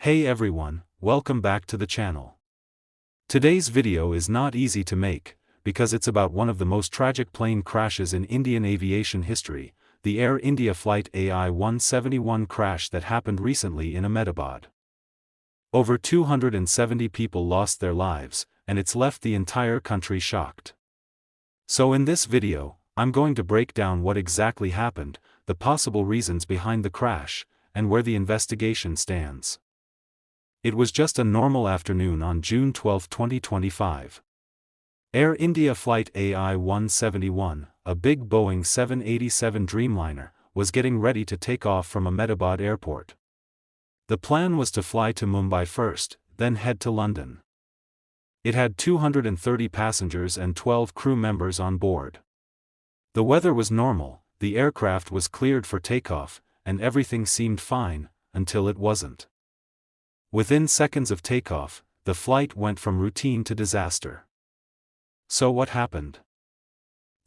Hey everyone, welcome back to the channel. Today's video is not easy to make, because it's about one of the most tragic plane crashes in Indian aviation history, the Air India Flight AI-171 crash that happened recently in Ahmedabad. Over 270 people lost their lives, and it's left the entire country shocked. So in this video, I'm going to break down what exactly happened, the possible reasons behind the crash, and where the investigation stands. It was just a normal afternoon on June 12, 2025. Air India Flight AI-171, a big Boeing 787 Dreamliner, was getting ready to take off from Ahmedabad Airport. The plan was to fly to Mumbai first, then head to London. It had 230 passengers and 12 crew members on board. The weather was normal, the aircraft was cleared for takeoff, and everything seemed fine, until it wasn't. Within seconds of takeoff, the flight went from routine to disaster. So what happened?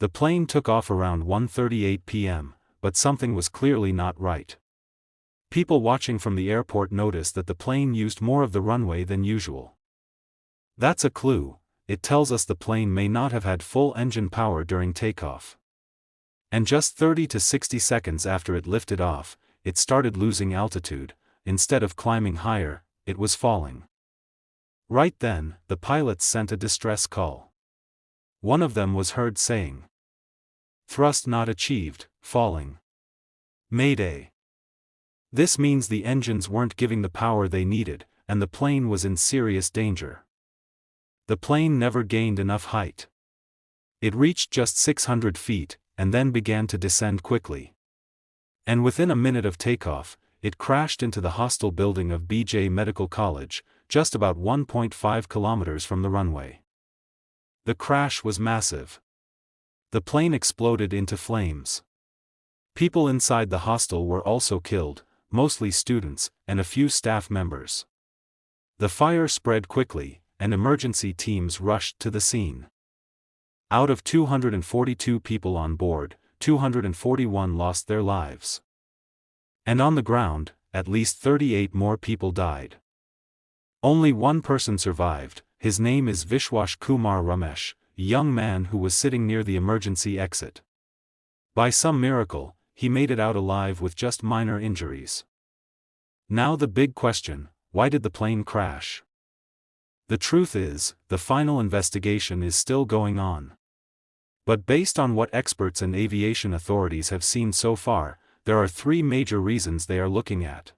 The plane took off around 1:38 p.m., but something was clearly not right. People watching from the airport noticed that the plane used more of the runway than usual. That's a clue. It tells us the plane may not have had full engine power during takeoff. And just 30 to 60 seconds after it lifted off, it started losing altitude. Instead of climbing higher, it was falling. Right then, the pilots sent a distress call. One of them was heard saying, "Thrust not achieved, falling. Mayday." This means the engines weren't giving the power they needed, and the plane was in serious danger. The plane never gained enough height. It reached just 600 feet, and then began to descend quickly. And within a minute of takeoff, it crashed into the hostel building of BJ Medical College, just about 1.5 kilometers from the runway. The crash was massive. The plane exploded into flames. People inside the hostel were also killed, mostly students, and a few staff members. The fire spread quickly, and emergency teams rushed to the scene. Out of 242 people on board, 241 lost their lives. And on the ground, at least 38 more people died. Only one person survived. His name is Vishwash Kumar Ramesh, a young man who was sitting near the emergency exit. By some miracle, he made it out alive with just minor injuries. Now the big question, why did the plane crash? The truth is, the final investigation is still going on. But based on what experts and aviation authorities have seen so far, there are three major reasons they are looking at.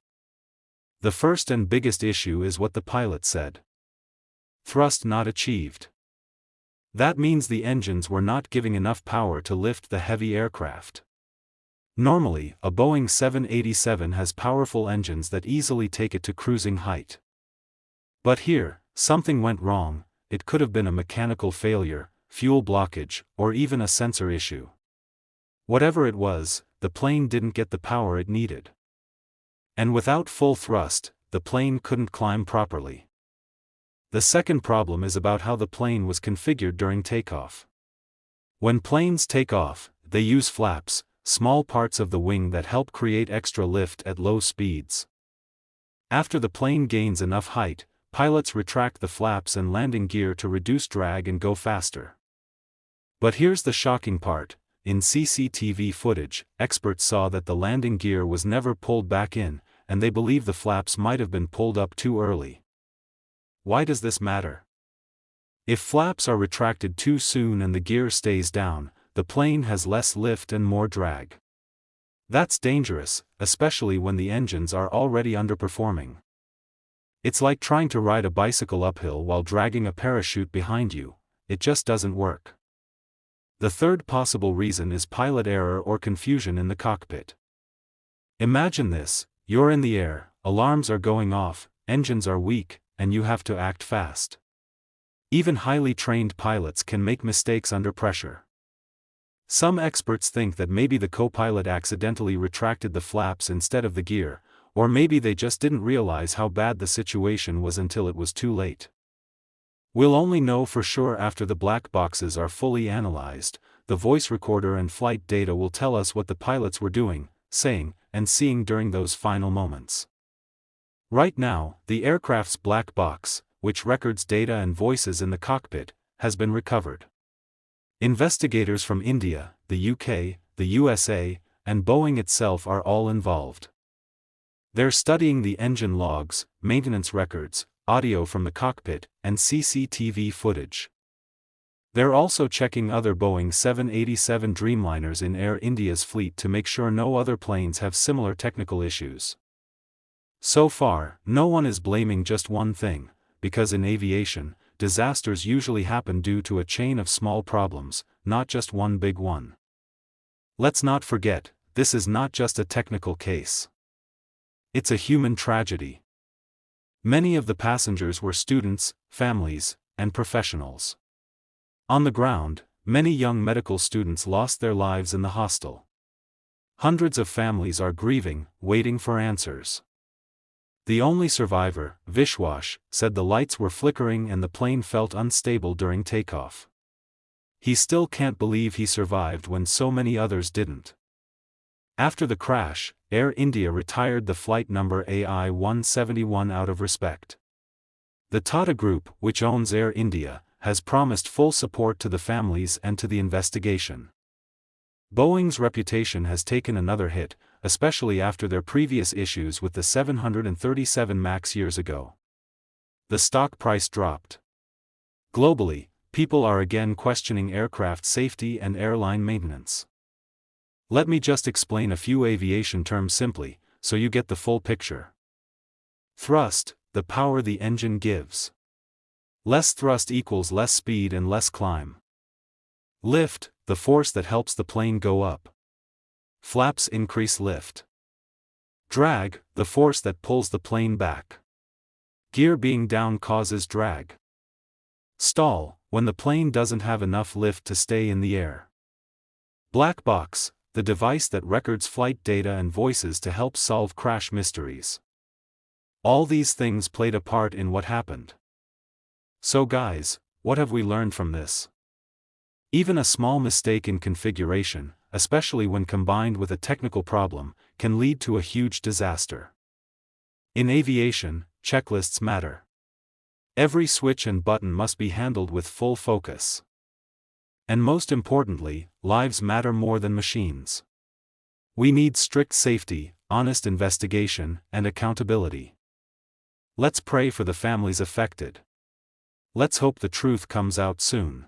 The first and biggest issue is what the pilot said. Thrust not achieved. That means the engines were not giving enough power to lift the heavy aircraft. Normally, a Boeing 787 has powerful engines that easily take it to cruising height. But here, something went wrong. It could have been a mechanical failure, fuel blockage, or even a sensor issue. Whatever it was, the plane didn't get the power it needed. And without full thrust, the plane couldn't climb properly. The second problem is about how the plane was configured during takeoff. When planes take off, they use flaps, small parts of the wing that help create extra lift at low speeds. After the plane gains enough height, pilots retract the flaps and landing gear to reduce drag and go faster. But here's the shocking part. In CCTV footage, experts saw that the landing gear was never pulled back in, and they believe the flaps might have been pulled up too early. Why does this matter? If flaps are retracted too soon and the gear stays down, the plane has less lift and more drag. That's dangerous, especially when the engines are already underperforming. It's like trying to ride a bicycle uphill while dragging a parachute behind you. It just doesn't work. The third possible reason is pilot error or confusion in the cockpit. Imagine this, you're in the air, alarms are going off, engines are weak, and you have to act fast. Even highly trained pilots can make mistakes under pressure. Some experts think that maybe the co-pilot accidentally retracted the flaps instead of the gear, or maybe they just didn't realize how bad the situation was until it was too late. We'll only know for sure after the black boxes are fully analyzed. The voice recorder and flight data will tell us what the pilots were doing, saying, and seeing during those final moments. Right now, the aircraft's black box, which records data and voices in the cockpit, has been recovered. Investigators from India, the UK, the USA, and Boeing itself are all involved. They're studying the engine logs, maintenance records, audio from the cockpit, and CCTV footage. They're also checking other Boeing 787 Dreamliners in Air India's fleet to make sure no other planes have similar technical issues. So far, no one is blaming just one thing, because in aviation, disasters usually happen due to a chain of small problems, not just one big one. Let's not forget, this is not just a technical case. It's a human tragedy. Many of the passengers were students, families, and professionals. On the ground, many young medical students lost their lives in the hostel. Hundreds of families are grieving, waiting for answers. The only survivor, Vishwash, said the lights were flickering and the plane felt unstable during takeoff. He still can't believe he survived when so many others didn't. After the crash, Air India retired the flight number AI-171 out of respect. The Tata Group, which owns Air India, has promised full support to the families and to the investigation. Boeing's reputation has taken another hit, especially after their previous issues with the 737 MAX years ago. The stock price dropped. Globally, people are again questioning aircraft safety and airline maintenance. Let me just explain a few aviation terms simply, so you get the full picture. Thrust, the power the engine gives. Less thrust equals less speed and less climb. Lift, the force that helps the plane go up. Flaps increase lift. Drag, the force that pulls the plane back. Gear being down causes drag. Stall, when the plane doesn't have enough lift to stay in the air. Black box, the device that records flight data and voices to help solve crash mysteries. All these things played a part in what happened. So guys, what have we learned from this? Even a small mistake in configuration, especially when combined with a technical problem, can lead to a huge disaster. In aviation, checklists matter. Every switch and button must be handled with full focus. And most importantly, lives matter more than machines. We need strict safety, honest investigation, and accountability. Let's pray for the families affected. Let's hope the truth comes out soon.